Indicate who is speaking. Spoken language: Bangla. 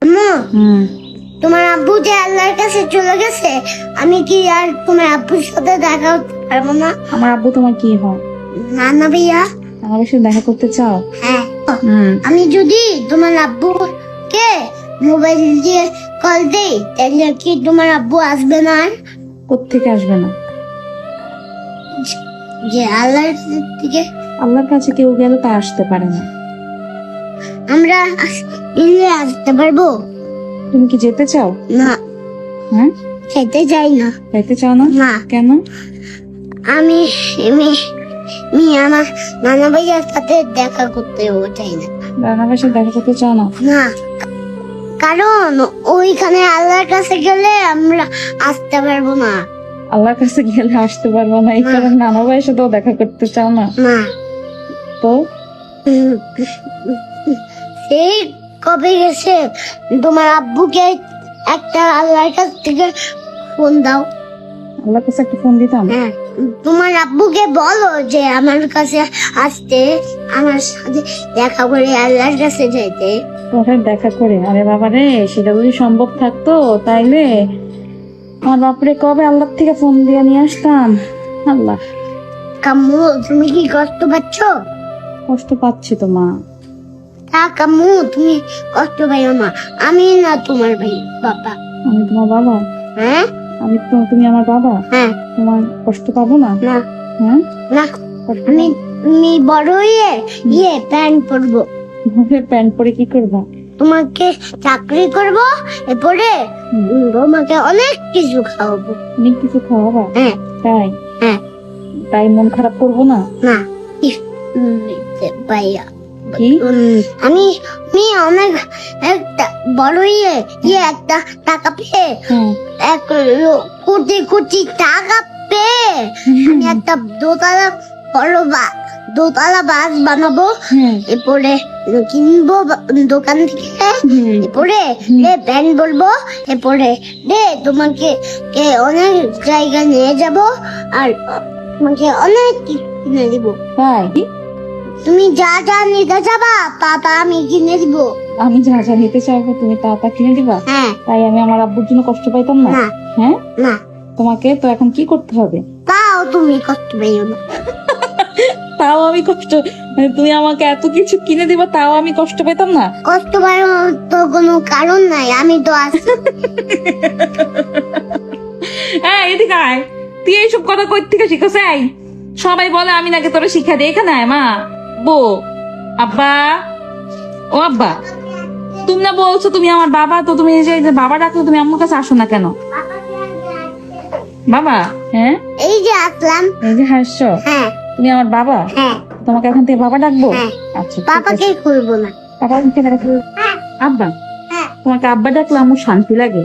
Speaker 1: আম্মু,
Speaker 2: হুম।
Speaker 1: তোমার আব্বু যে আল্লাহর কাছে চলে গেছে, আমি কি আর তোমার আব্বুর সাথে দেখা করতে পারবো না?
Speaker 2: আমার আব্বু তোমার কি হয়?
Speaker 1: না না ভাইয়া।
Speaker 2: আমার সাথে দেখা করতে চাও?
Speaker 1: হ্যাঁ,
Speaker 2: আমি
Speaker 1: আমি যদি তোমার আব্বুকে মোবাইল দিয়ে কল দেই, তাহলে কি তোমার আব্বু আসবে না? আর
Speaker 2: কোত্থেকে আসবে না?
Speaker 1: যে আল্লাহর থেকে
Speaker 2: আল্লাহর কাছে কেউ গেলে তা আসতে পারে না।
Speaker 1: আমরা গেলে আসতে পারবো?
Speaker 2: তুমি কি যেতে চাও?
Speaker 1: না,
Speaker 2: হ্যাঁ,
Speaker 1: খেতে চাই না।
Speaker 2: যাইতে চাও না?
Speaker 1: না,
Speaker 2: কেন?
Speaker 1: আমি আমি আমি আমার নানা ভাইয়ার সাথে দেখা করতেও চাই না।
Speaker 2: রান্নার সাথে দেখা করতে চাও না?
Speaker 1: না, কারণ ওইখানে আল্লাহর কাছে গেলে আমরা আসতে পারবো না।
Speaker 2: আল্লাহর কাছে গেলে আসতে পারবো না, এই কারণে নানা ভাইয়ের সাথেও দেখা করতে চাও না?
Speaker 1: না,
Speaker 2: তো
Speaker 1: সেই কবে গেছে, তোমার আব্বুকে একটা আল্লাহর কাছ থেকে ফোন দাও।
Speaker 2: আল্লাহর কাছে একটা ফোন দিতাম।
Speaker 1: হ্যাঁ, তোমার আব্বুকে বলো যে আমার কাছে আসতে, আমার সাথে দেখা করে আল্লাহর কাছে যেতে।
Speaker 2: তোমার দেখা করে? আরে বাবা রে, সেটা যদি সম্ভব থাকতো তাইলে আমার বাপরে কবে আল্লাহর থেকে ফোন দিয়ে নিয়ে আসতাম। আল্লাহ,
Speaker 1: কাম্মু, তুমি কি কষ্ট পাচ্ছ?
Speaker 2: কষ্ট পাচ্ছি তো মা।
Speaker 1: তা কাম্মু, তুমি কষ্ট পাইও না, আমি না তোমার ভাই বাবা।
Speaker 2: আমি তোমার বাবা?
Speaker 1: হ্যাঁ
Speaker 2: তুমি আমার বাবা?
Speaker 1: হ্যাঁ।
Speaker 2: তোমার কষ্ট পাবো না?
Speaker 1: না
Speaker 2: হ্যাঁ,
Speaker 1: না,
Speaker 2: কষ্ট
Speaker 1: আমি আমি বড় প্যান্ট পরবো।
Speaker 2: প্যান্ট পরে কি করবা?
Speaker 1: তোমাকে চাকরি করব, এরপরে তোমাকে অনেক কিছু খাওয়াবো।
Speaker 2: অনেক কিছু খাওয়াবা?
Speaker 1: হ্যাঁ
Speaker 2: তাই?
Speaker 1: হ্যাঁ।
Speaker 2: তাই মন খারাপ করবো না?
Speaker 1: না, ভাইয়া,
Speaker 2: কি?
Speaker 1: আমি আমি অনেক একটা বড় একটা টাকা পেয়ে,
Speaker 2: হ্যাঁ।
Speaker 1: এক কোটি কোটি টাকা পেয়ে আমি একটা দোতলা বাস বানাবো।
Speaker 2: হ্যাঁ।
Speaker 1: এরপরে কিনবো দোকান থেকে। এরপরে প্যান্ট বলবো। এরপরে তোমাকে অনেক জায়গায় নিয়ে যাব, আর তোমাকে অনেক কিছু কিনে দিব।
Speaker 2: তাই?
Speaker 1: তুমি যা যা নিতে যাবা তা আমি কিনে দিব।
Speaker 2: আমি যা যা নিতে চাইবো তুমি তা তা কিনে দিবা?
Speaker 1: হ্যাঁ।
Speaker 2: তাই আমি আমার আব্বুর জন্য কষ্ট পাইতাম না?
Speaker 1: না
Speaker 2: হ্যাঁ।
Speaker 1: না,
Speaker 2: তোমাকে তো এখন কি করতে হবে?
Speaker 1: তাও তুমি কষ্ট পাইও না।
Speaker 2: তাও আমি কষ্ট, মানে তুমি আমাকে এত কিছু কিনে দিবা তাও আমি কষ্ট পেতাম না?
Speaker 1: কষ্ট পাওয়ার তো কোনো কারণ নাই, আমি তো আছি।
Speaker 2: হ্যাঁ, এদিকে আয়। তুই এইসব কথা কই থেকে শিখছ? এই সবাই বলে আমি নাকি তোরা শিক্ষা দিই। এখানে আয় মা, বো, আব্বা, ও আব্বা, তুমি না বলছো তুমি আমার বাবা, তো তুমি এই যে বাবা ডাকলে তুমি আমার কাছে আসো না কেন? বাবা? হ্যাঁ,
Speaker 1: এই যে আসলাম।
Speaker 2: এই যে হাসছো।
Speaker 1: হ্যাঁ
Speaker 2: তুমি আমার বাবা?
Speaker 1: হ্যাঁ।
Speaker 2: তোমাকে এখন থেকে বাবা ডাকবো?
Speaker 1: হ্যাঁ।
Speaker 2: আচ্ছা, ঠিক
Speaker 1: পাপাকে
Speaker 2: আছে।
Speaker 1: খুলবো না।
Speaker 2: বাবা কেন ডাকবো?
Speaker 1: হ্যাঁ
Speaker 2: আব্বা?
Speaker 1: হ্যাঁ।
Speaker 2: তোমাকে আব্বা ডাকলে আমার শান্তি লাগে।